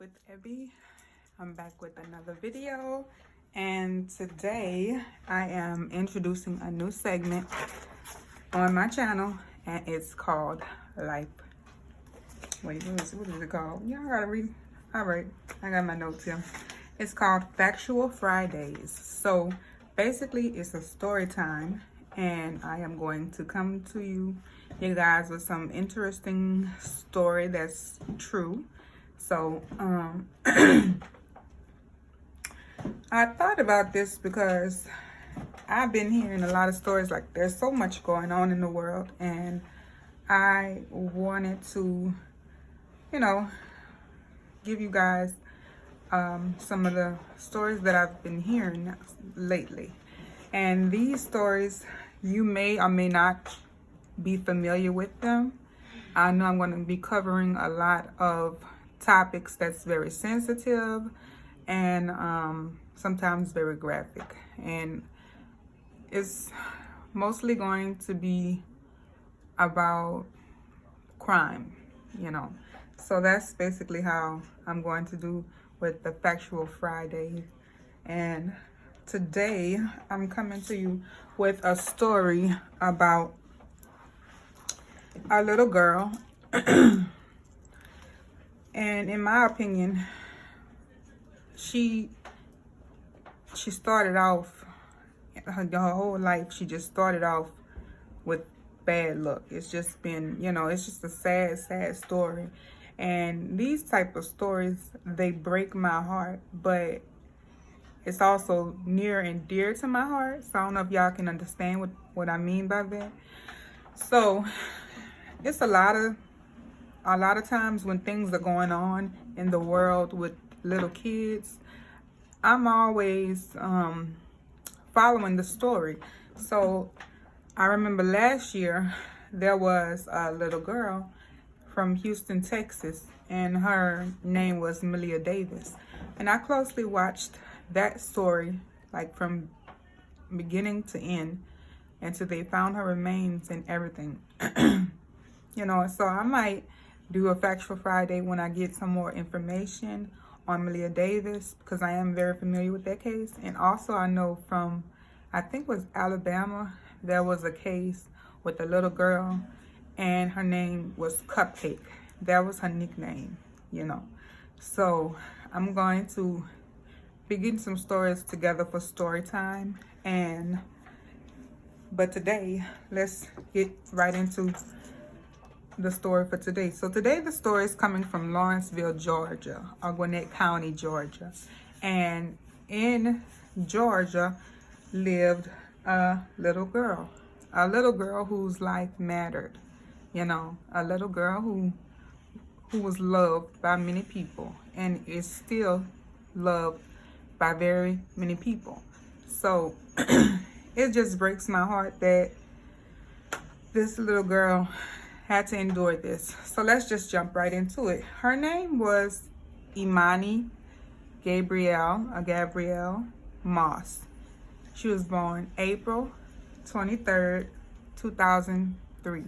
W-Ebby. I'm back with another video, and today I am introducing a new segment on my channel, and it's called Life. Wait, what is it called? Y'all gotta read. All right, I got my notes here. It's called Factual Fridays. So basically, it's a story time, and I am going to come to you guys with some interesting story that's true. So I thought about this because I've been hearing a lot of stories. Like, there's so much going on in the world, and I wanted to, give you guys some of the stories that I've been hearing lately. And these stories, you may or may not be familiar with them. I know I'm going to be covering a lot of topics that's very sensitive and sometimes very graphic, and it's mostly going to be about crime, so that's basically how I'm going to do with the Factual Friday. And today I'm coming to you with a story about a little girl. And in my opinion, she started off, her whole life, she just started off with bad luck. It's just been, it's just a sad story. And these type of stories, they break my heart, but it's also near and dear to my heart. So I don't know if y'all can understand what I mean by that. So it's a lot of times when things are going on in the world with little kids, I'm always following the story. So I remember last year there was a little girl from Houston, Texas, and her name was Malia Davis. And I closely watched that story, like from beginning to end, until they found her remains and everything. So I might do a Factual Friday when I get some more information on Malia Davis, because I am very familiar with that case. And also I know from, I think it was Alabama, there was a case with a little girl, and her name was Cupcake. That was her nickname, So I'm going to be getting some stories together for story time. But today, let's get right into the story for today. So today the story is coming from Lawrenceville, Georgia, or Gwinnett County, Georgia. And in Georgia lived a little girl whose life mattered. A little girl who was loved by many people and is still loved by very many people. So it just breaks my heart that this little girl had to endure this. So let's just jump right into it. Her name was Imani Gabrielle Moss. She was born April 23rd, 2003.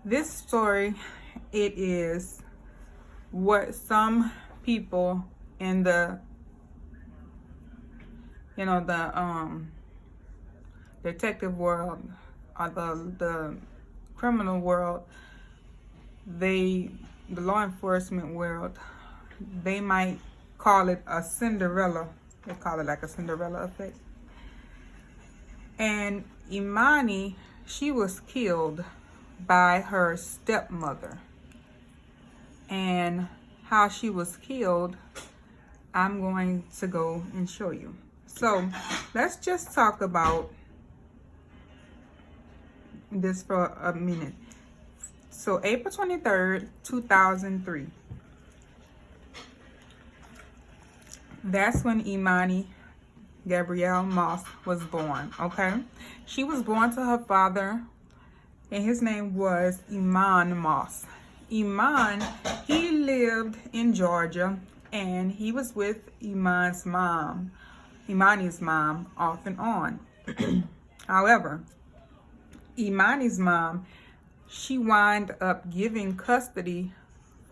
This story, it is what some people in the detective world, or the criminal world, the law enforcement world, they might call it a Cinderella. They call it like a Cinderella effect. And Imani, she was killed by her stepmother. And how she was killed, I'm going to go and show you. So let's just talk about this for a minute. So April 23rd, 2003. That's when Imani Gabrielle Moss was born, okay? She was born to her father, and his name was Emani Moss. Iman, he lived in Georgia, and he was with Imani's mom off and on. However, Imani's mom, she wound up giving custody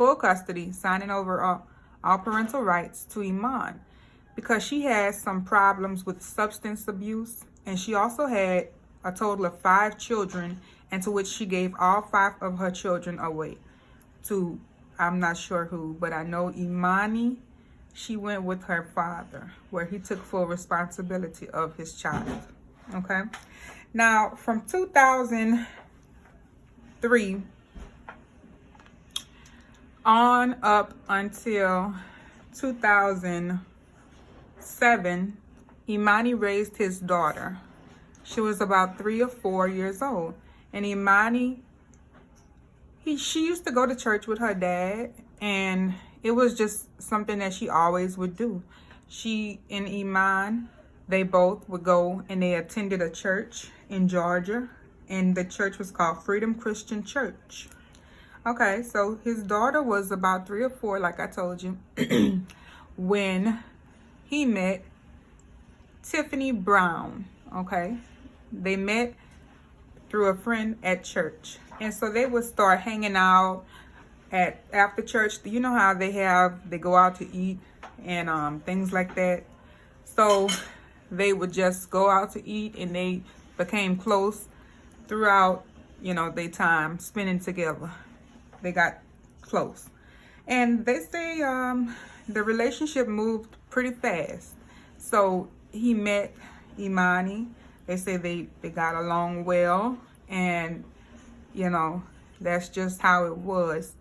full custody, signing over all parental rights to Iman because she had some problems with substance abuse, and she also had a total of 5 children, and to which she gave all 5 of her children away to, I'm not sure who, but I know Imani, she went with her father, where he took full responsibility of his child. Okay. Now, from 2003 on up until 2007, Imani raised his daughter. She was about 3 or 4 years old. And Imani, she used to go to church with her dad, and it was just something that she always would do. She and Iman, they both would go and they attended a church in Georgia, and the church was called Freedom Christian Church. Okay, so his daughter was about 3 or 4, like I told you, when he met Tiffany Brown. Okay, they met through a friend at church, and so they would start hanging out at after church. You know how they go out to eat and things like that. So they would just go out to eat, and they became close throughout, their time spending together. They got close, and they say the relationship moved pretty fast. So he met Imani. They say they got along well, and that's just how it was.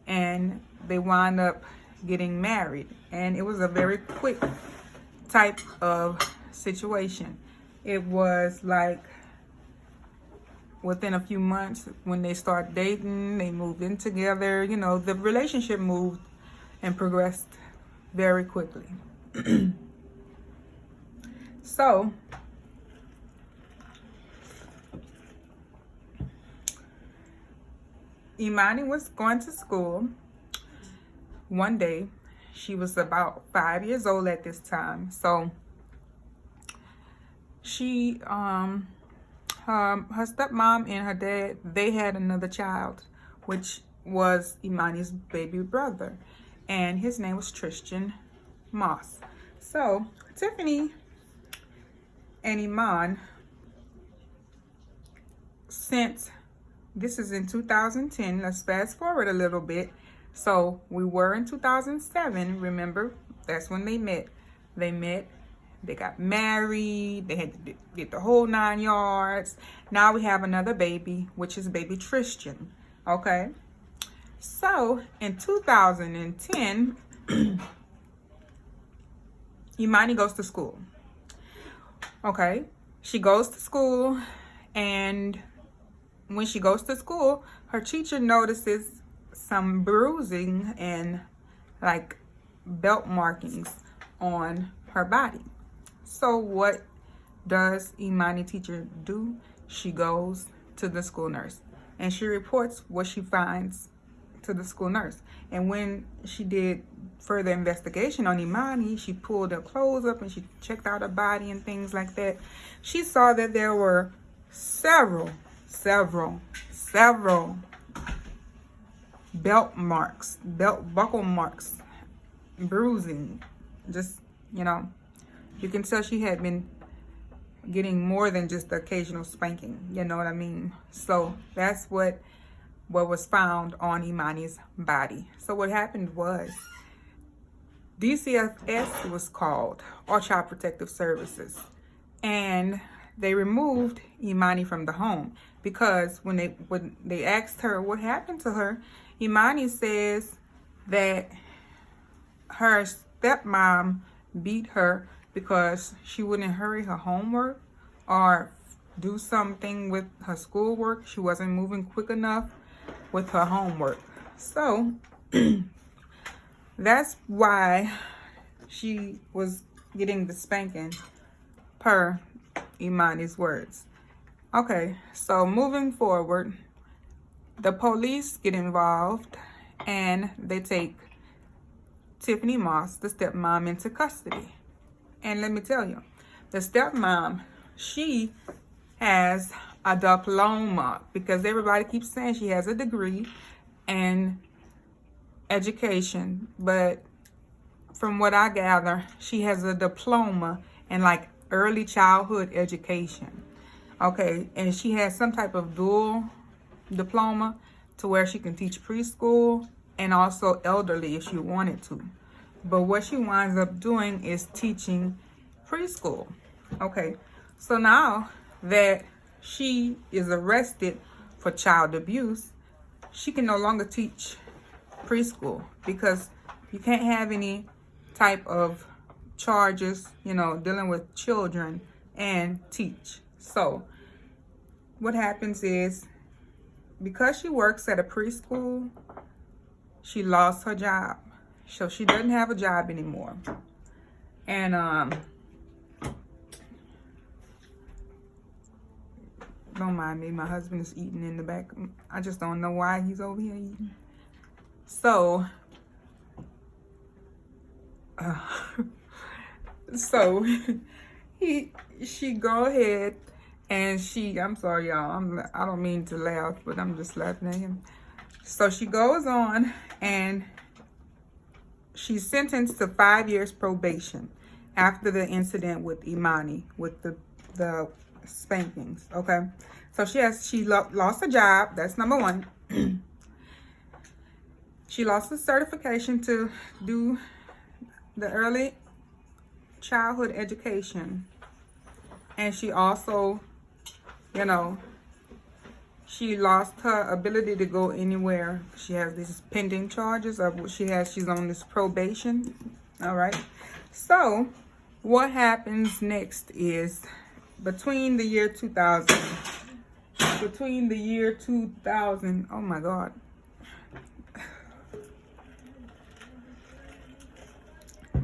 And they wound up getting married, and it was a very quick type of situation. It was like within a few months, when they started dating, they moved in together. The relationship moved and progressed very quickly. So Imani was going to school one day. She was about 5 years old at this time. So she, her stepmom and her dad, they had another child, which was Imani's baby brother, and his name was Emani Moss. So Tiffany and Iman, since this is in 2010, let's fast forward a little bit. So we were in 2007, remember? That's when they met. They got married, they had to get the whole 9 yards. Now we have another baby, which is baby Tristan. Okay? So in 2010, Imani goes to school. Okay? She goes to school, and when she goes to school, her teacher notices some bruising and like belt markings on her body. So what does Imani teacher do? She goes to the school nurse, and she reports what she finds to the school nurse. And when she did further investigation on Imani, she pulled her clothes up and she checked out her body and things like that. She saw that there were several belt marks, belt buckle marks, bruising. Just, you can tell she had been getting more than just the occasional spanking, you know what I mean? So that's what was found on Imani's body. So what happened was DCFS was called, or Child Protective Services, and they removed Imani from the home because when they asked her what happened to her, Imani says that her stepmom beat her because she wouldn't hurry her homework or do something with her schoolwork. She wasn't moving quick enough with her homework. So that's why she was getting the spanking, per Imani's words. Okay, so moving forward, the police get involved and they take Tiffany Moss, the stepmom, into custody. And let me tell you, the stepmom, she has a diploma, because everybody keeps saying she has a degree, and education, but from what I gather, she has a diploma in like early childhood education. Okay, and she has some type of dual diploma to where she can teach preschool and also elderly if she wanted to. But what she winds up doing is teaching preschool. Okay, so now that she is arrested for child abuse, she can no longer teach preschool because you can't have any type of charges, you know, dealing with children and teach. So what happens is, because she works at a preschool, she lost her job. So she doesn't have a job anymore. And don't mind me, my husband is eating in the back. I just don't know why he's over here eating. So so she go ahead and I'm sorry y'all, I don't mean to laugh, but I'm just laughing at him. So she goes on and she's sentenced to 5 years probation after the incident with Imani, with the spankings. Okay, so she lost a job. That's number one. She lost the certification to do the early childhood education, and she also, you know, she lost her ability to go anywhere. She has these pending charges of what she's on this probation. All right, so what happens next is, between the year 2000, oh my God,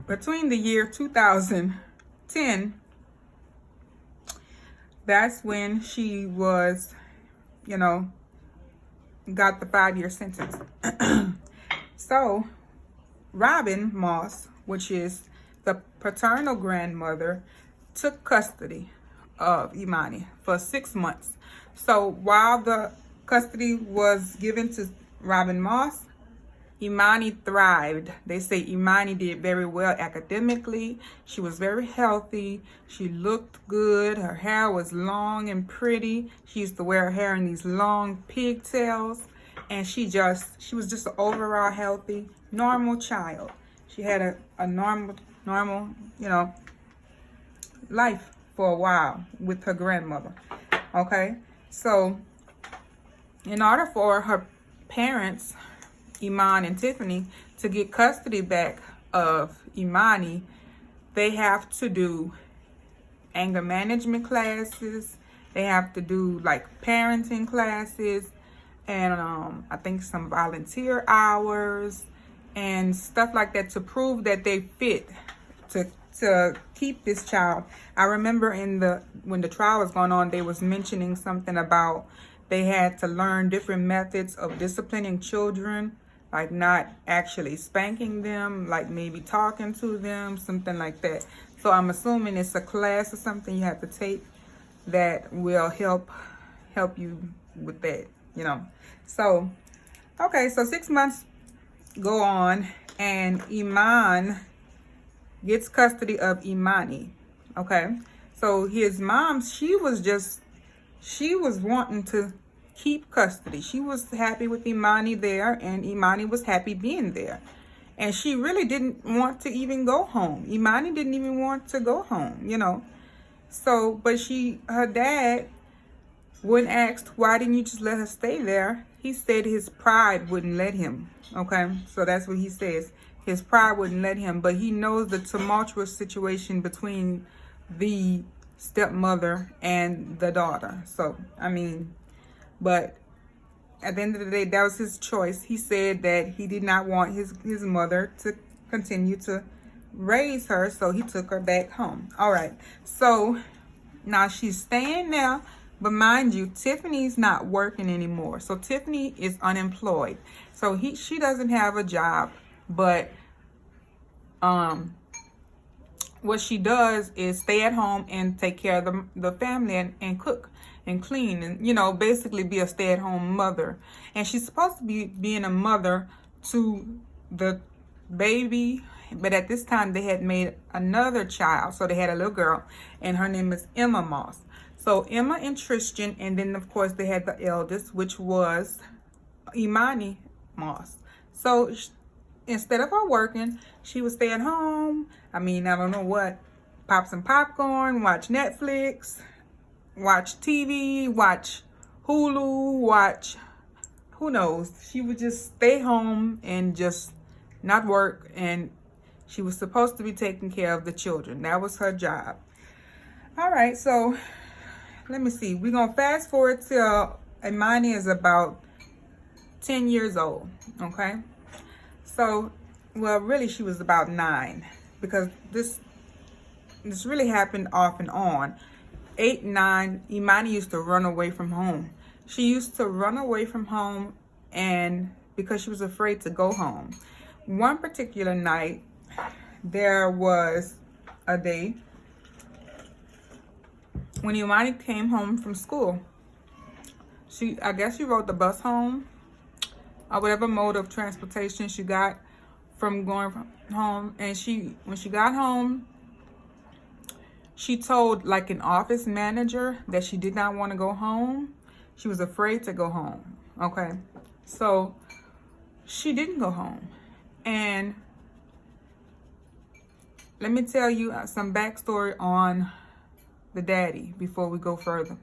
between the year 2010, that's when she was, you know, got the 5-year sentence. So Robin Moss, which is the paternal grandmother, took custody of Imani for 6 months. So while the custody was given to Robin Moss, Imani thrived. They say Imani did very well academically. She was very healthy. She looked good. Her hair was long and pretty. She used to wear her hair in these long pigtails. And she was just an overall healthy, normal child. She had a normal, you know, life for a while with her grandmother. Okay, so in order for her parents, Iman and Tiffany, to get custody back of Imani, they have to do anger management classes. They have to do like parenting classes, and I think some volunteer hours and stuff like that to prove that they fit to keep this child. I remember when the trial was going on, they was mentioning something about they had to learn different methods of disciplining children, like not actually spanking them, like maybe talking to them, something like that. So I'm assuming it's a class or something you have to take that will help you with that, you know. So, okay, so 6 months go on and Iman gets custody of Imani. Okay, so his mom, she was wanting to keep custody. She was happy with Imani there, and Imani was happy being there, and she really didn't want to even go home. Imani didn't even want to go home, you know. So, but her dad, when asked why didn't you just let her stay there, he said his pride wouldn't let him. Okay, so that's what he says. His pride wouldn't let him, but he knows the tumultuous situation between the stepmother and the daughter. So, I mean, but at the end of the day, that was his choice. He said that he did not want his mother to continue to raise her, so he took her back home. All right, so now she's staying there, but mind you, Tiffany's not working anymore. So Tiffany is unemployed. So she doesn't have a job, but what she does is stay at home and take care of the family and cook and clean and, you know, basically be a stay-at-home mother. And she's supposed to be being a mother to the baby, but at this time they had made another child. So they had a little girl, and her name is Emma Moss. So Emma and Tristan, and then of course they had the eldest, which was Imani Moss. So instead of her working, she would stay at home. I mean, I don't know what, pop some popcorn, watch Netflix, watch TV, watch Hulu, watch, who knows. She would just stay home and just not work, and she was supposed to be taking care of the children. That was her job. All right, so let me see. We're going to fast forward till Imani is about 10 years old, okay? So, well, really she was about 9, because this really happened off and on. 8, 9, Imani used to run away from home. She used to run away from home, and because she was afraid to go home. One particular night, there was a day when Imani came home from school. I guess she rode the bus home, or whatever mode of transportation she got from going home. And when she got home, she told like an office manager that she did not want to go home. She was afraid to go home, okay? So she didn't go home. And let me tell you some backstory on the daddy before we go further.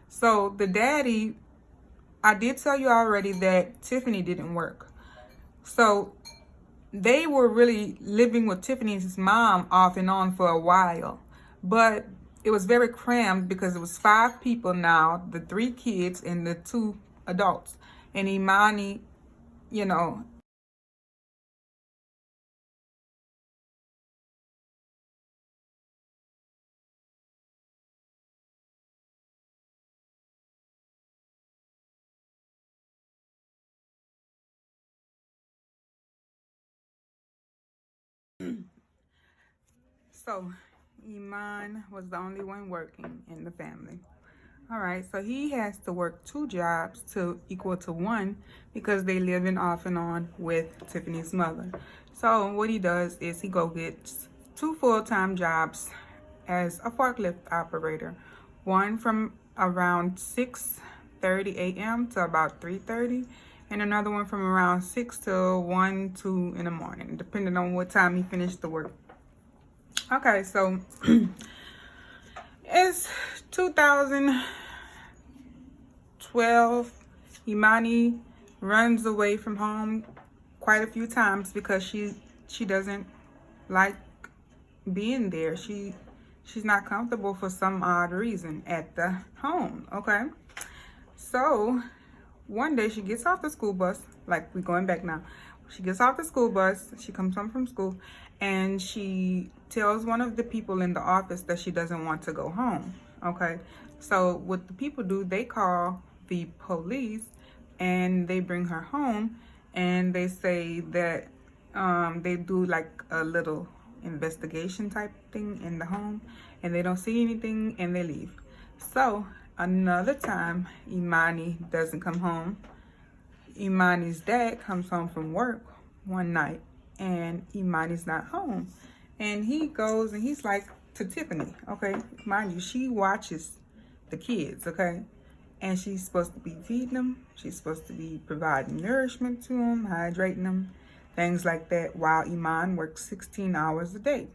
So the daddy, I did tell you already that Tiffany didn't work. So they were really living with Tiffany's mom off and on for a while. But it was very crammed because it was 5 people now, the 3 kids and the 2 adults. And Imani, you know, so Iman was the only one working in the family. All right, so he has to work 2 jobs to equal to 1 because they live in off and on with Tiffany's mother. So what he does is he go gets 2 full-time jobs as a forklift operator. One from around 6:30 a.m. to about 3:30, and another one from around 6 to 1, 2 in the morning, depending on what time he finished the work. Okay, so it's 2012. Imani runs away from home quite a few times because she doesn't like being there. She's not comfortable for some odd reason at the home, okay? So one day she gets off the school bus, like we're going back now. She gets off the school bus, she comes home from school, and she tells one of the people in the office that she doesn't want to go home, okay? So what the people do, they call the police and they bring her home, and they say that they do like a little investigation type thing in the home, and they don't see anything and they leave. So another time Imani doesn't come home. Imani's dad comes home from work one night and Imani's not home, and he goes and he's like to Tiffany, okay, mind you, she watches the kids, okay, and she's supposed to be feeding them, she's supposed to be providing nourishment to them, hydrating them, things like that, while Iman works 16 hours a day.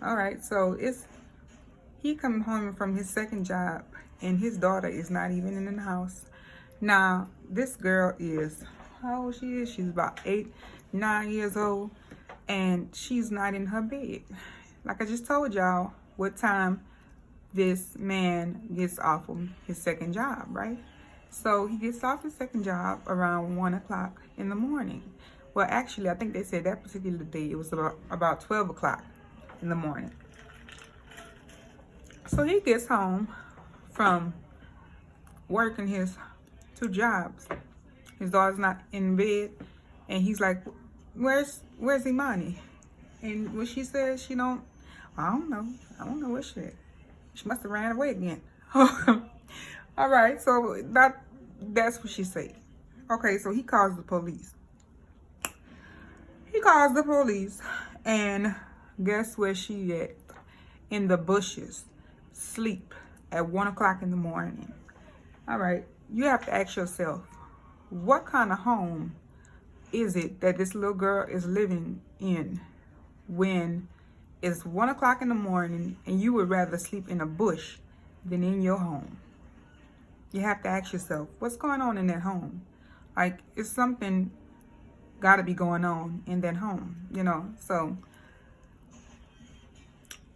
All right, so he comes home from his second job and his daughter is not even in the house. Now this girl is, how old she is? She's about 8, 9 years old, and she's not in her bed. Like I just told y'all what time this man gets off of his second job, right? So he gets off his second job around 1 o'clock in the morning. Well, actually, I think they said that particular day it was about 12 o'clock in the morning. So he gets home from working his 2 jobs. His daughter's not in bed, and he's like, where's Imani? And what she says, I don't know where she is. She must have ran away again. All right, so that's what she said. Okay, so he calls the police. calls the police, and guess where she at? In the bushes, sleep at 1 o'clock in the morning. All right, you have to ask yourself, what kind of home is it that this little girl is living in when it's 1 o'clock in the morning and you would rather sleep in a bush than in your home? You have to ask yourself, what's going on in that home? Like, it's something got to be going on in that home, you know? So,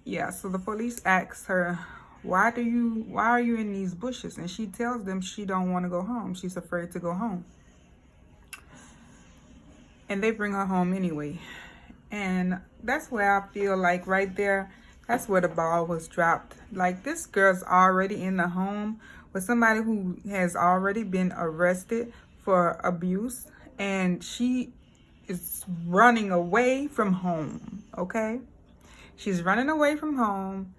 yeah, so the police asks her, why are you in these bushes? And she tells them she don't want to go home. She's afraid to go home. And they bring her home anyway. And that's where I feel like right there, that's where the ball was dropped. Like, this girl's already in the home with somebody who has already been arrested for abuse. And she is running away from home, okay? She's running away from home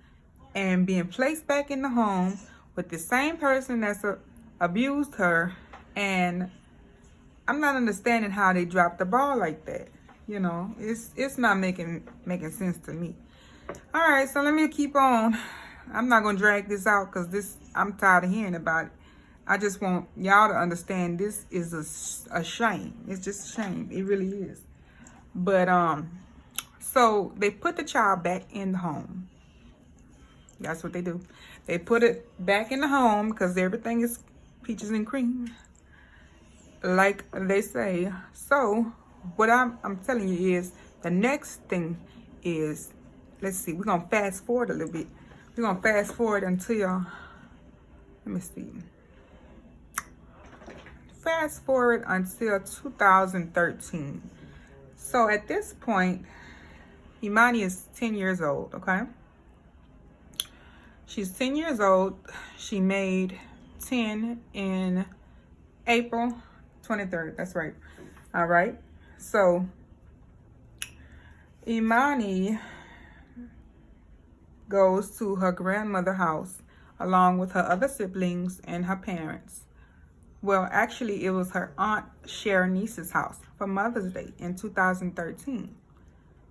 and being placed back in the home with the same person that's abused her. And I'm not understanding how they dropped the ball like that. You know, it's not making sense to me. All right, so let me keep on. I'm not gonna drag this out because I'm tired of hearing about it. I just want y'all to understand this is a shame. It's just a shame. It really is. But so they put the child back in the home. That's what they do. They put it back in the home because everything is peaches and cream, like they say. So what I'm telling you is the next thing is, let's see, we're gonna fast forward a little bit. We're gonna fast forward until, let me see. Fast forward until 2013. So at this point, Imani is 10 years old, okay? She's 10 years old. She made 10 in April 23rd. That's right. All right. So Imani goes to her grandmother's house along with her other siblings and her parents. Well, actually, it was her aunt Sharonice's house for Mother's Day in 2013.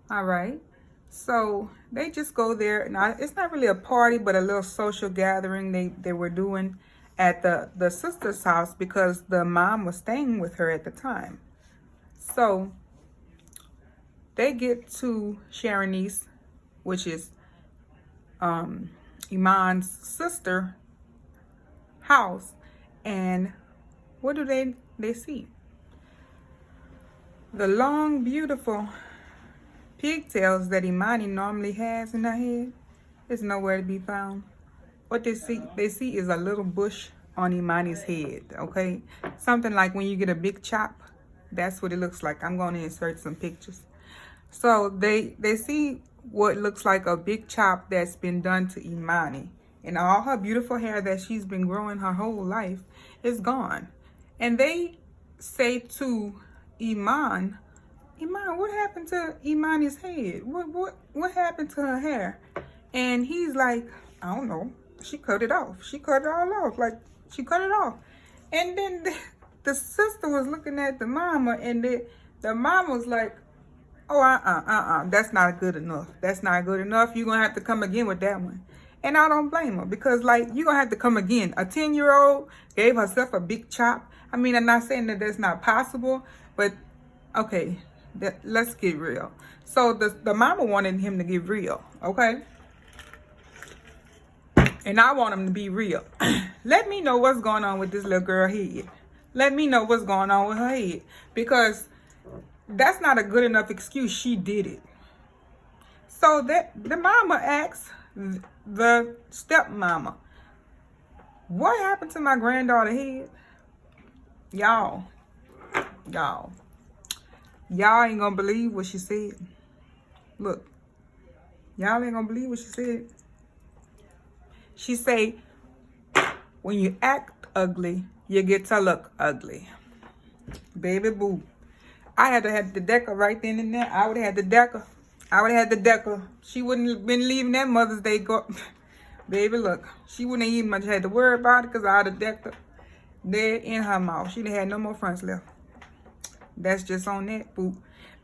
All right. So they just go there. Now, it's not really a party, but a little social gathering they were doing at the sister's house because the mom was staying with her at the time. So they get to Sharonice, which is Iman's sister house, and what do they see? The long, beautiful pigtails that Imani normally has in her head is nowhere to be found. What they see is a little bush on Imani's head, okay? Something like when you get a big chop, that's what it looks like. I'm going to insert some pictures. So they see what looks like a big chop that's been done to Imani. And all her beautiful hair that she's been growing her whole life is gone. And they say to Iman, what happened to Imani's head? What happened to her hair? And he's like, I don't know. She cut it off. She cut it all off. Like, she cut it off. And then the sister was looking at the mama, and the mama was like, oh, that's not good enough. That's not good enough. You're going to have to come again with that one. And I don't blame her because, like, you're going to have to come again. A 10-year-old gave herself a big chop. I mean, I'm not saying that that's not possible, but, okay, let's get real. So the mama wanted him to get real, okay? And I want him to be real. Let me know what's going on with this little girl head. Let me know what's going on with her head. Because that's not a good enough excuse. She did it. So the mama asks the stepmama, what happened to my granddaughter head? Y'all ain't gonna believe what she said. Look, y'all ain't gonna believe what she said. She say, when you act ugly, you get to look ugly. Baby boo. I had to have the decker right then and there. I would have had the decker. She wouldn't have been leaving that Mother's Day go. Baby, look. She wouldn't even much had to worry about it because I had a decker dead in her mouth. She didn't have no more fronts left. That's just on that, boo.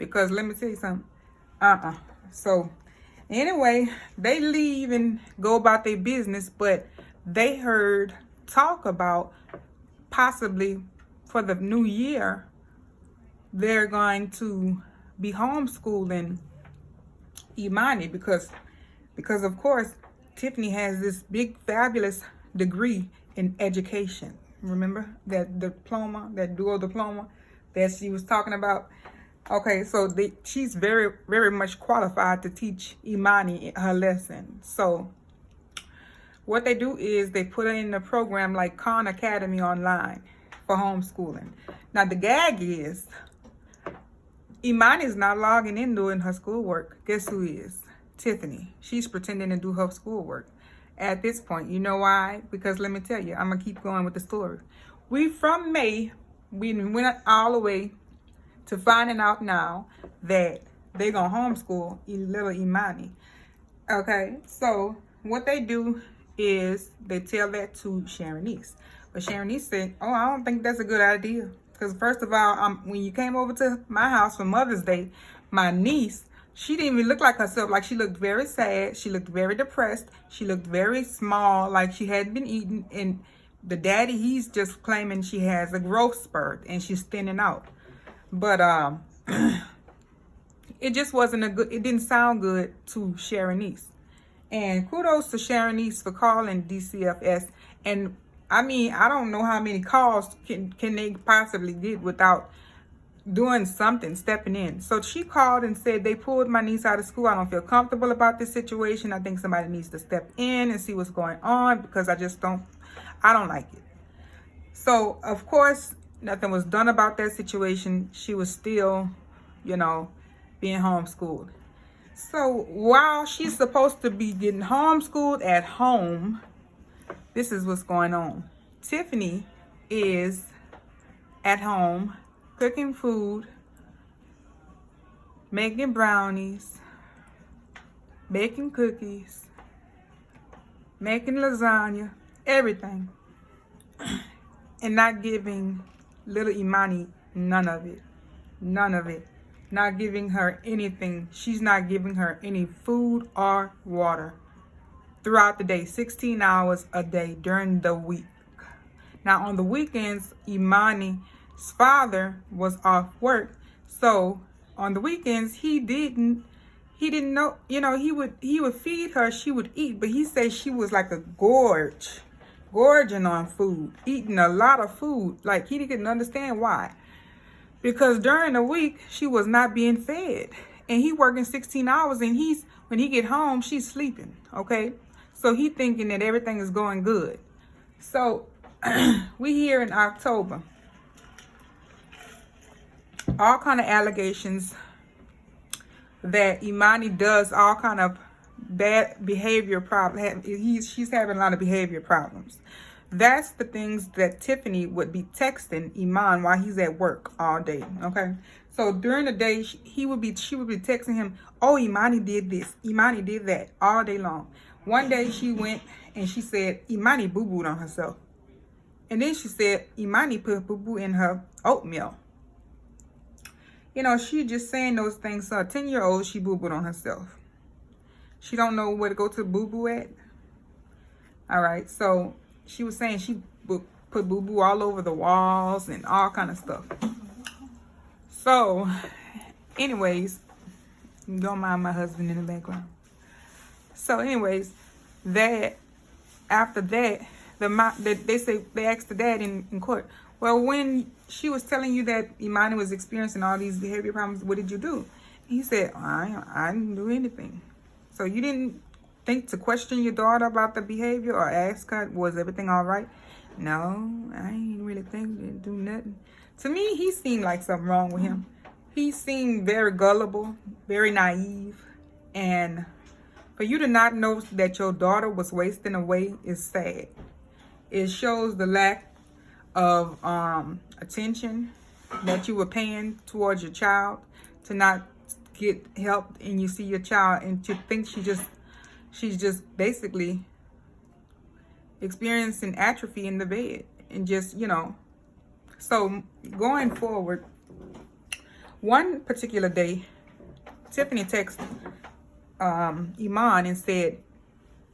Because let me tell you something. So anyway, they leave and go about their business, but they heard talk about possibly for the new year, they're going to be homeschooling Imani because of course Tiffany has this big fabulous degree in education. Remember that diploma, that dual diploma that she was talking about? Okay, so she's very, very much qualified to teach Imani her lesson. So what they do is they put her in a program like Khan Academy online for homeschooling. Now the gag is Imani is not logging in doing her schoolwork. Guess who is? Tiffany. She's pretending to do her schoolwork at this point. You know why? Because let me tell you, I'm gonna keep going with the story. We from May, we went all the way to finding out now that they're gonna homeschool little Imani. Okay, so what they do is they tell that to Sharonice. But Sharonice said, oh, I don't think that's a good idea. Because first of all, when you came over to my house for Mother's Day, my niece, she didn't even look like herself. Like, she looked very sad. She looked very depressed. She looked very small, like she hadn't been eating. And the daddy, he's just claiming she has a growth spurt and she's thinning out. But it just wasn't it didn't sound good to Sharonice. And kudos to Sharonice for calling DCFS. And I mean, I don't know how many calls can they possibly get without doing something, stepping in. So she called and said, they pulled my niece out of school. I don't feel comfortable about this situation. I think somebody needs to step in and see what's going on because I don't like it. So, of course, nothing was done about that situation. She was still, being homeschooled. So while she's supposed to be getting homeschooled at home, this is what's going on. Tiffany is at home cooking food, making brownies, baking cookies, making lasagna, everything, and not giving little Imani none of it. Not giving her anything. She's not giving her any food or water throughout the day, 16 hours a day during the week. Now on the weekends, Imani's father was off work, so on the weekends he didn't know, he would feed her, she would eat, but he said she was like a gorging on food, eating a lot of food. Like, he didn't understand why. Because during the week, she was not being fed. And he working 16 hours, and when he get home, she's sleeping, okay? So he thinking that everything is going good. So we here in October. All kind of allegations that Imani does all kind of bad behavior problems. She's having a lot of behavior problems. That's the things that Tiffany would be texting Iman while he's at work all day. Okay, so during the day she would be texting him, oh, Imani did this, Imani did that, all day long. One day she went and she said Imani boo-booed on herself, and then she said Imani put boo-boo in her oatmeal. She just saying those things. So a 10-year-old, she boo-booed on herself. She don't know where to go to boo-boo at. All right, so she was saying she put boo-boo all over the walls and all kind of stuff. So, anyways, don't mind my husband in the background. So, anyways, after that, they asked the dad in court, well, when she was telling you that Imani was experiencing all these behavior problems, what did you do? He said, I didn't do anything. So you didn't think to question your daughter about the behavior or ask her, was everything all right? No, I ain't really think to do nothing. To me, he seemed like something wrong with him. He seemed very gullible, very naive. And for you to not know that your daughter was wasting away is sad. It shows the lack of attention that you were paying towards your child, to not get help, and you see your child and to think she's just basically experiencing atrophy in the bed, and just so going forward, One particular day, Tiffany texted Iman and said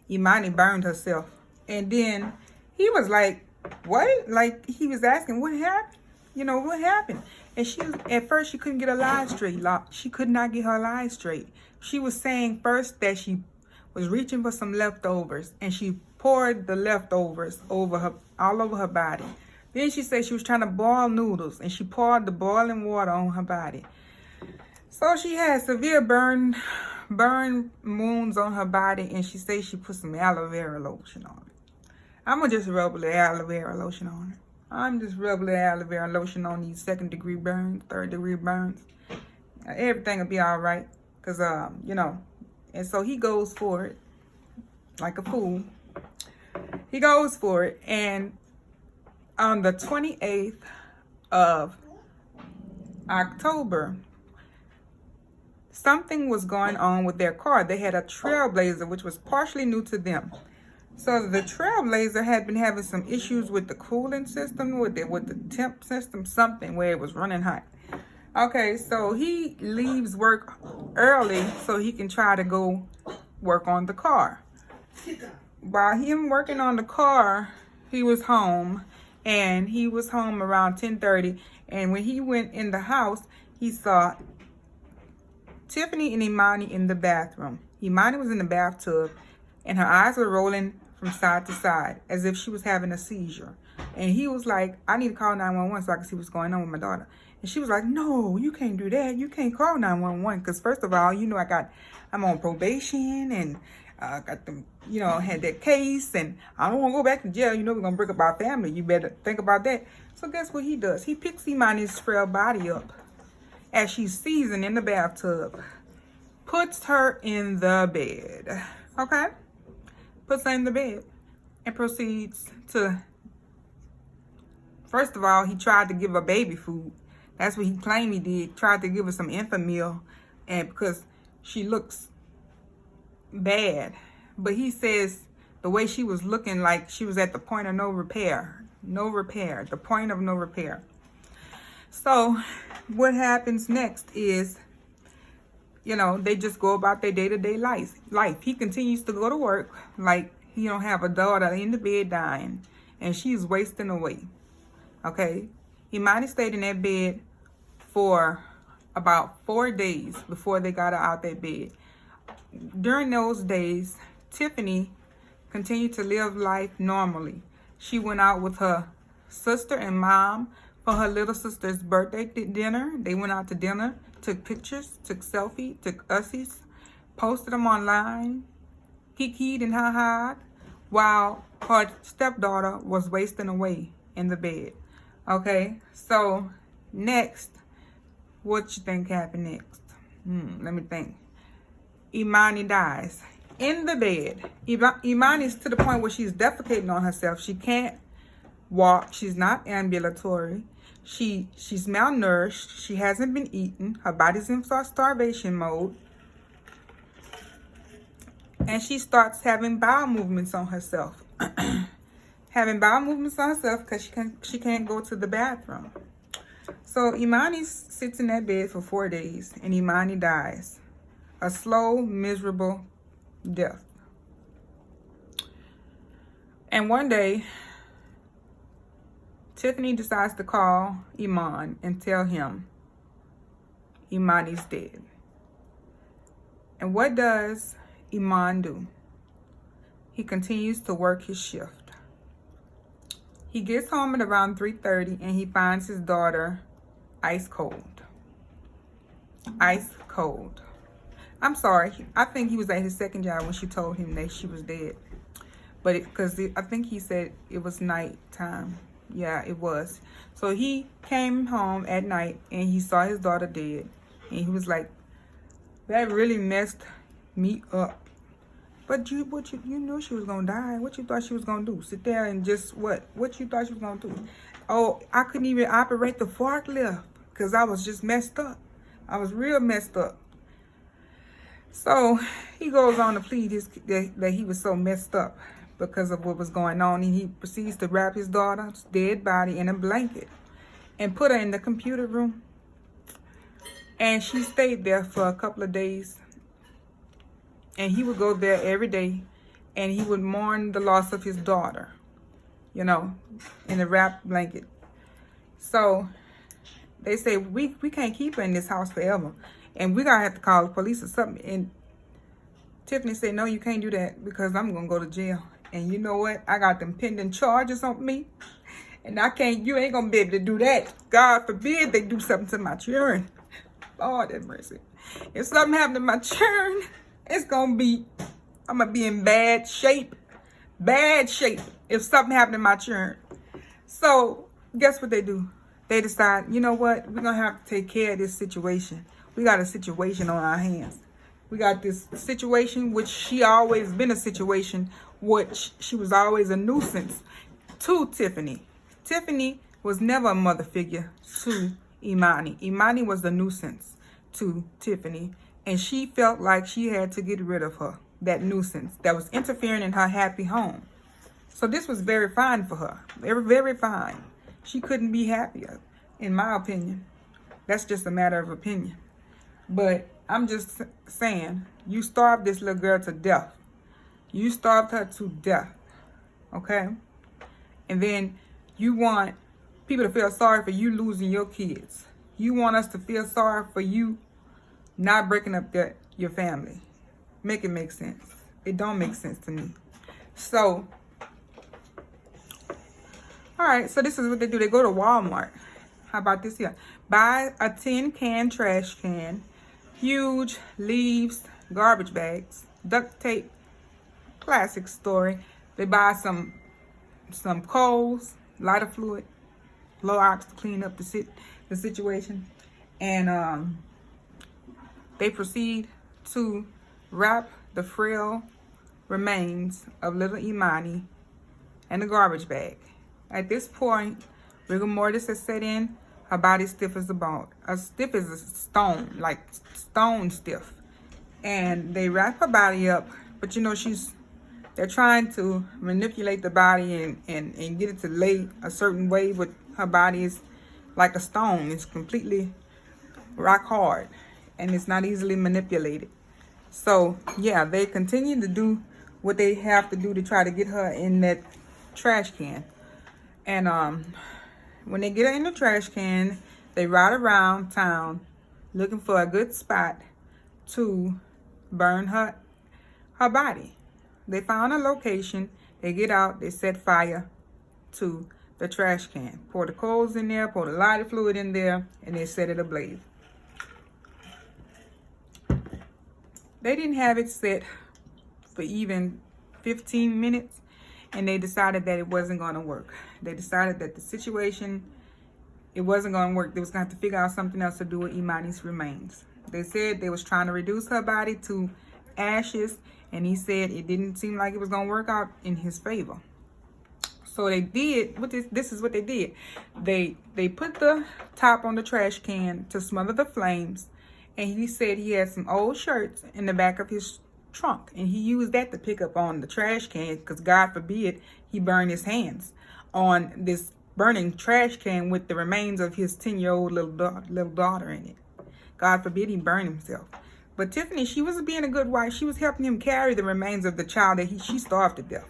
Imani burned herself. And then he was like, what? Like, he was asking, what happened? You know, what happened? And she was, at first, she couldn't get her lies straight. She could not get her lies straight. She was saying first that she was reaching for some leftovers, and she poured the leftovers over her, all over her body. Then she said she was trying to boil noodles, and she poured the boiling water on her body. So she had severe burn wounds on her body, and she said she put some aloe vera lotion on it. I'm going to just rub the aloe vera lotion on it. I'm just rubbing the aloe vera lotion on these 2nd-degree burns, 3rd-degree burns. Everything will be all right. Because, you know, and so he goes for it like a fool. He goes for it. And on the 28th of October, something was going on with their car. They had a Trailblazer, which was partially new to them. So the Trailblazer had been having some issues with the cooling system, with the temp system, something where it was running hot. Okay, so he leaves work early so he can try to go work on the car. While him working on the car, he was home, and he was home around 10:30. And when he went in the house, he saw Tiffany and Imani in the bathroom. Imani was in the bathtub, and her eyes were rolling from side to side as if she was having a seizure. And he was like, I need to call 911 so I can see what's going on with my daughter. And she was like, no, you can't do that. You can't call 911 because first of all, you know, I'm on probation, and got them, you know, had that case, and I don't want to go back to jail. You know, we're going to break up our family. You better think about that. So guess what he does? He picks Imani's frail body up as she's seasoned in the bathtub, puts her in the bed, okay? Puts her in the bed and proceeds to, first of all, he tried to give her baby food. That's what he claimed he did. Tried to give her some infant meal, and because she looks bad. But he says the way she was looking, like she was at the point of no repair. No repair. The point of no repair. So what happens next is, you know, they just go about their day-to-day life. He continues to go to work like he don't have a daughter in the bed dying, and she's wasting away. Okay? Imani stayed in that bed for about 4 days before they got her out that bed. During those days, Tiffany continued to live life normally. She went out with her sister and mom for her little sister's birthday dinner. They went out to dinner, took pictures, took selfies, took ussies, posted them online, kikied and ha-ha, while her stepdaughter was wasting away in the bed. Okay, so next, what you think happened next? Let me think. Imani dies in the bed. Imani's to the point where she's defecating on herself. She can't walk. She's not ambulatory. She's malnourished. She hasn't been eaten. Her body's in starvation mode. And she starts having bowel movements on herself. Having bowel movements on herself because she can't go to the bathroom. So Imani sits in that bed for 4 days, and Imani dies. A slow, miserable death. And one day, Tiffany decides to call Iman and tell him Imani's dead. And what does Iman do? He continues to work his shift. He gets home at around 3:30, and he finds his daughter ice cold. Ice cold. I'm sorry. I think he was at his second job when she told him that she was dead. But because I think he said it was nighttime. Yeah, it was. So he came home at night and he saw his daughter dead. And he was like, that really messed me up. But you knew she was gonna die. What you thought she was gonna do? Sit there and just what? What you thought she was gonna do? Oh, I couldn't even operate the forklift because I was just messed up. I was real messed up. So he goes on to plead that he was so messed up because of what was going on, and he proceeds to wrap his daughter's dead body in a blanket and put her in the computer room. And she stayed there for a couple of days. And he would go there every day. And he would mourn the loss of his daughter, you know, in a wrapped blanket. So they say, we can't keep her in this house forever. And we're going to have to call the police or something. And Tiffany said, no, you can't do that because I'm going to go to jail. And you know what? I got them pending charges on me. And you ain't going to be able to do that. God forbid they do something to my children. Lord have mercy. If something happened to my children, I'm going to be in bad shape. Bad shape if something happened to my children. So guess what they do? They decide, you know what? We're going to have to take care of this situation. We got a situation on our hands. We got this situation, which she always been a situation, which she was always a nuisance to Tiffany. Tiffany was never a mother figure to Imani. Imani was a nuisance to Tiffany. And she felt like she had to get rid of her, that nuisance that was interfering in her happy home. So this was very fine for her. Very, very fine. She couldn't be happier, in my opinion. That's just a matter of opinion. But I'm just saying, you starved this little girl to death. You starved her to death. Okay? And then you want people to feel sorry for you losing your kids. You want us to feel sorry for you not breaking up your family. Make it make sense. It don't make sense to me. So, all right, so this is what they do. They go to Walmart. How about this here? Buy a tin can trash can, huge leaves, garbage bags, duct tape, classic story. They buy some coals, lighter fluid, Clorox to clean up the situation, and they proceed to wrap the frail remains of little Imani in a garbage bag. At this point, rigor mortis has set in. Her body stiff as a bone, as stiff as a stone, like stone stiff. And they wrap her body up, but you know they're trying to manipulate the body and get it to lay a certain way, but her body is like a stone. It's completely rock hard, and it's not easily manipulated. So yeah, they continue to do what they have to do to try to get her in that trash can. And when they get her in the trash can, they ride around town looking for a good spot to burn her body. They found a location. They get out. They set fire to the trash can. Pour the coals in there. Pour the lighter fluid in there. And they set it ablaze. They didn't have it set for even 15 minutes. And they decided that it wasn't going to work. They decided that the situation, it wasn't going to work. They was going to have to figure out something else to do with Imani's remains. They said they was trying to reduce her body to ashes. And he said it didn't seem like it was going to work out in his favor. So they did, this is what they did. They put the top on the trash can to smother the flames. And he said he had some old shirts in the back of his trunk. And he used that to pick up on the trash can because God forbid he burned his hands on this burning trash can with the remains of his 10-year-old little daughter in it. God forbid he burned himself. But Tiffany, she was being a good wife. She was helping him carry the remains of the child that she starved to death.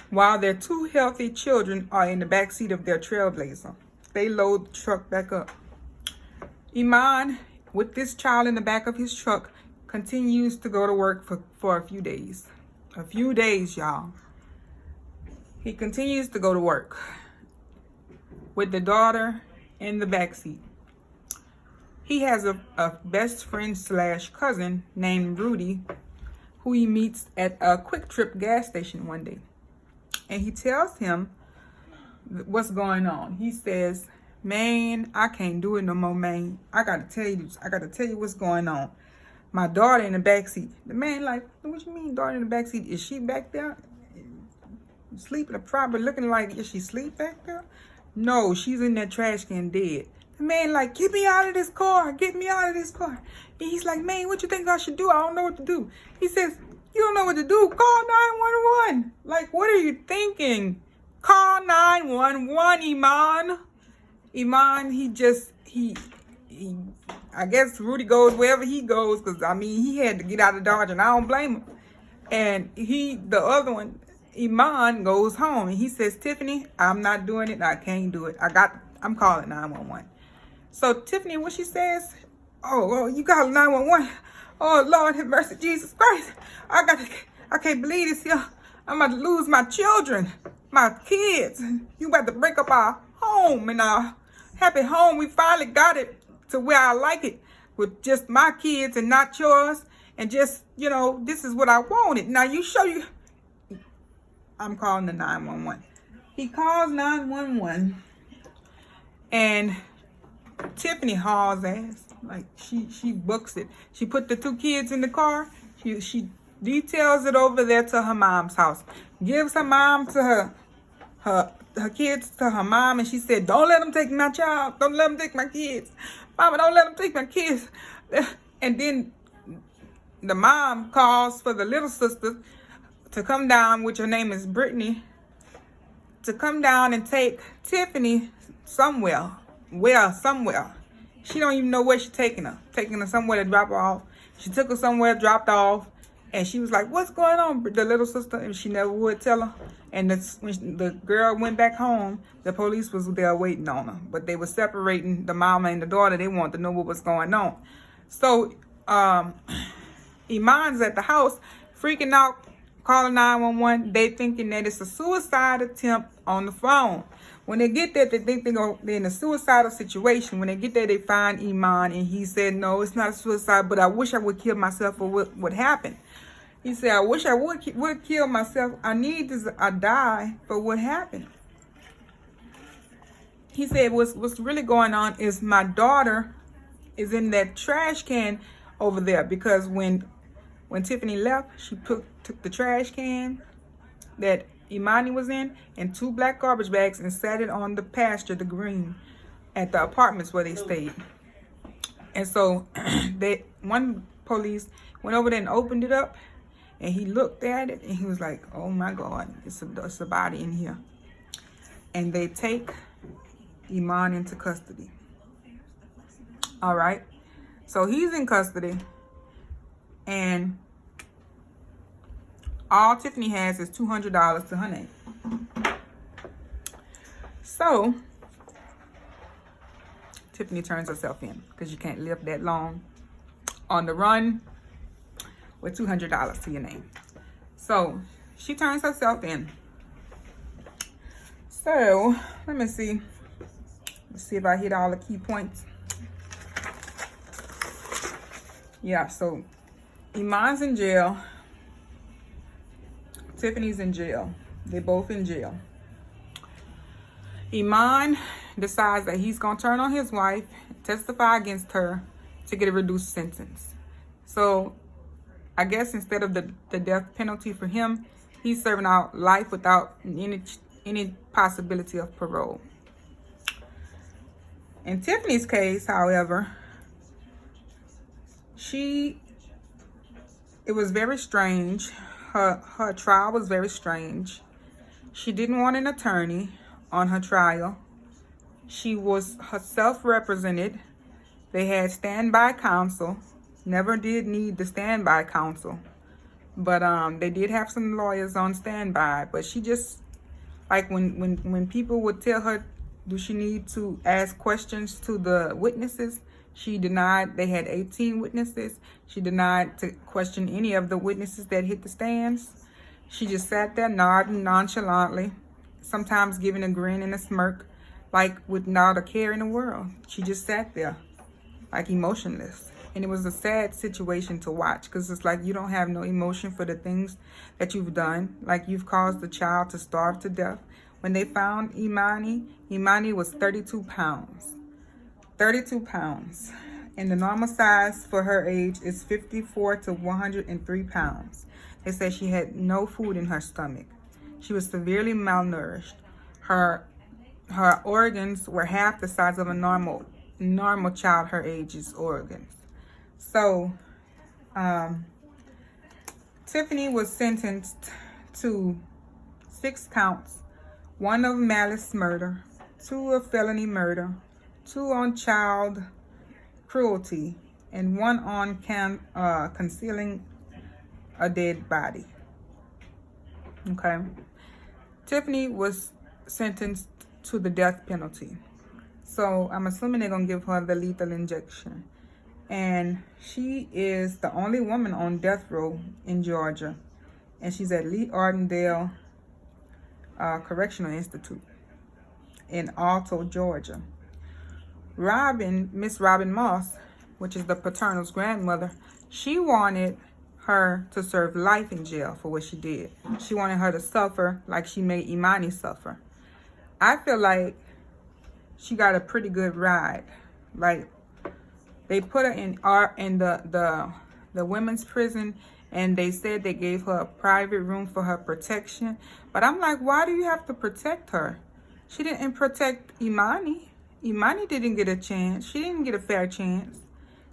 While their two healthy children are in the back seat of their Trailblazer. They load the truck back up. Iman, with this child in the back of his truck, continues to go to work for a few days. A few days, y'all. He continues to go to work with the daughter in the back seat. He has a best friend / cousin named Rudy, who he meets at a Quick Trip gas station one day. And he tells him what's going on. He says, man, I can't do it no more, man. I gotta tell you what's going on. My daughter in the backseat. The man like, what you mean daughter in the backseat? Is she back there? Sleeping, probably looking like, is she asleep back there? No, she's in that trash can dead. The man like, get me out of this car. Get me out of this car. And he's like, man, what you think I should do? I don't know what to do. He says, you don't know what to do? Call 911. Like, what are you thinking? Call 911, Iman. Iman, he I guess Rudy goes wherever he goes, because, I mean, he had to get out of Dodge, and I don't blame him. And the other one, Iman, goes home, and he says, Tiffany, I'm not doing it. I can't do it. I'm calling 911. So Tiffany, what she says, oh, you call 911. Oh, Lord have mercy, Jesus Christ. I can't believe this here. I'm about to lose my children, my kids. You about to break up our home and our happy home. We finally got it to where I like it, with just my kids and not yours. And just, this is what I wanted. Now you show you. I'm calling the 911. He calls 911, and Tiffany hauls ass. Like, she books it. She put the 2 kids in the car. She details it over there to her mom's house. Gives her mom to her kids to her mom, and she said, don't let them take my child. Don't let them take my kids. Mama, don't let them take my kids. And then the mom calls for the little sister to come down, which her name is Brittany, to come down and take Tiffany somewhere. Somewhere. She don't even know where she's taking her. Taking her somewhere to drop her off. She took her somewhere, dropped her off, and she was like, what's going on, the little sister? And she never would tell her. And when the girl went back home, the police was there waiting on her. But they were separating the mama and the daughter. They wanted to know what was going on. So Iman's at the house, freaking out, calling 911. They thinking that it's a suicide attempt on the phone. When they get there, they think they're in a suicidal situation. When they get there, they find Iman, and he said, no, it's not a suicide, but I wish I would kill myself for what happened. He said, I wish I would kill myself. I die for what happened. He said, what's really going on is my daughter is in that trash can over there, because when Tiffany left, she took the trash can that Imani was in and 2 black garbage bags and sat it on the pasture, the green, at the apartments where they stayed. And so one police went over there and opened it up, and he looked at it, and he was like, oh my God, it's a body in here. And they take Iman into custody. All right. So he's in custody, and all Tiffany has is $200 to her name. So Tiffany turns herself in, because you can't live that long on the run with $200 to your name. So she turns herself in. So let me see. Let's see if I hit all the key points. Yeah, so Iman's in jail. Tiffany's in jail. They both in jail. Iman decides that he's going to turn on his wife, testify against her to get a reduced sentence. So I guess instead of the death penalty for him, he's serving out life without any possibility of parole. In Tiffany's case, however, it was very strange. Her trial was very strange. She didn't want an attorney on her trial. She was herself represented. They had standby counsel. Never did need the standby counsel. But they did have some lawyers on standby. But she just, like, when people would tell her, do she need to ask questions to the witnesses, she denied. They had 18 witnesses. She denied to question any of the witnesses that hit the stands. She just sat there nodding nonchalantly, sometimes giving a grin and a smirk, like without a care in the world. She just sat there, like emotionless. And it was a sad situation to watch, because it's like you don't have no emotion for the things that you've done. Like, you've caused the child to starve to death. When they found Imani was 32 pounds. 32 pounds. And the normal size for her age is 54 to 103 pounds. They said she had no food in her stomach. She was severely malnourished. Her organs were half the size of a normal child her age's organs. So Tiffany was sentenced to 6 counts, 1 of malice murder, 2 of felony murder, 2 on child cruelty, and one on concealing a dead body. Okay. Tiffany was sentenced to the death penalty. So I'm assuming they're going to give her the lethal injection. And she is the only woman on death row in Georgia. And she's at Lee Ardendale Correctional Institute in Alto, Georgia. Miss Robin Moss, which is the paternal's grandmother, she wanted her to serve life in jail for what she did. She wanted her to suffer like she made Imani suffer. I feel like she got a pretty good ride. Like, they put her in the women's prison, and they said they gave her a private room for her protection. But I'm like, why do you have to protect her? She didn't protect Imani. Imani didn't get a chance. She didn't get a fair chance.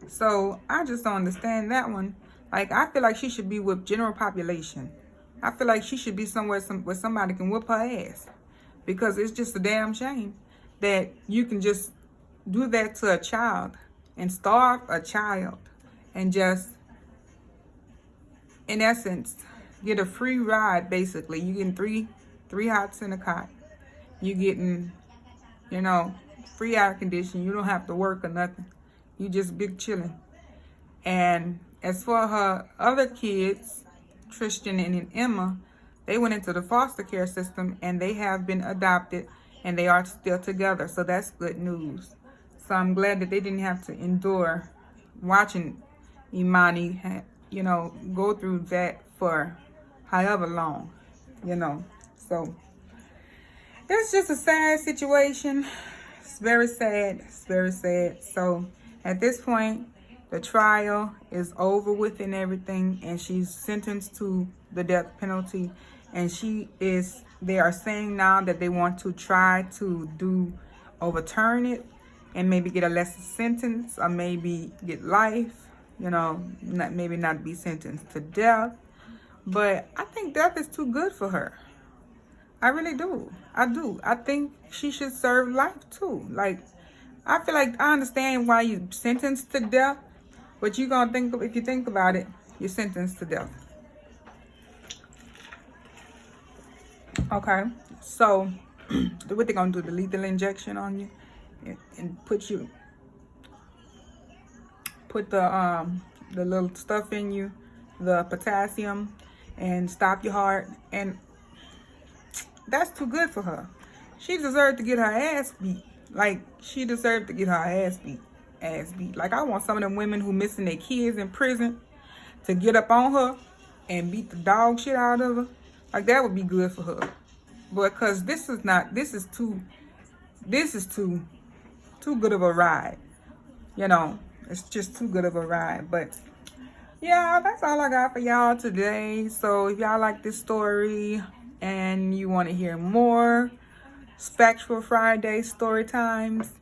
So I just don't understand that one. Like, I feel like she should be with general population. I feel like she should be somewhere where somebody can whoop her ass. Because it's just a damn shame that you can just do that to a child and starve a child and just, in essence, get a free ride, basically. You getting three hots in a cot. You getting, you know, free air conditioning. You don't have to work or nothing. You just big chilling. And as for her other kids, Tristan and Emma, they went into the foster care system and they have been adopted and they are still together. So that's good news. So I'm glad that they didn't have to endure watching Imani, you know, go through that for however long, you know. So it's just a sad situation. It's very sad. It's very sad. So at this point, the trial is over with and everything, and she's sentenced to the death penalty. And they are saying now that they want to try to overturn it and maybe get a lesser sentence, or maybe get life, you know, maybe not be sentenced to death. But I think death is too good for her. I really do. I do. I think she should serve life too. Like, I feel like I understand why you sentenced to death, but you're gonna think, if you think about it, you're sentenced to death. Okay, so what they gonna do? The lethal injection on you and put the little stuff in you, the potassium, and stop your heart. And that's too good for her. She deserved to get her ass beat. Like, she deserved to get her ass beat. Like, I want some of them women who missing their kids in prison to get up on her and beat the dog shit out of her. Like, that would be good for her. But because this is too good of a ride. You know, it's just too good of a ride. But yeah, that's all I got for y'all today. So if y'all like this story and you want to hear more Factual Friday story times,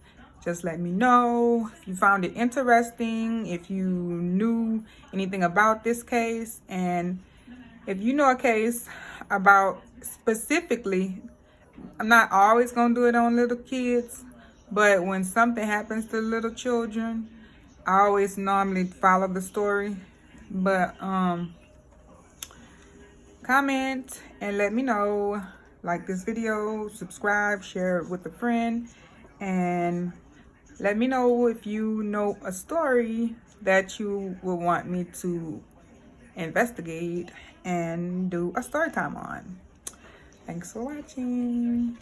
just let me know. If you found it interesting, if you knew anything about this case, and if you know a case about specifically, I'm not always gonna do it on little kids, but when something happens to little children, I always normally follow the story. But comment and let me know. Like this video, subscribe, share it with a friend, and let me know if you know a story that you would want me to investigate and do a story time on. Thanks for watching.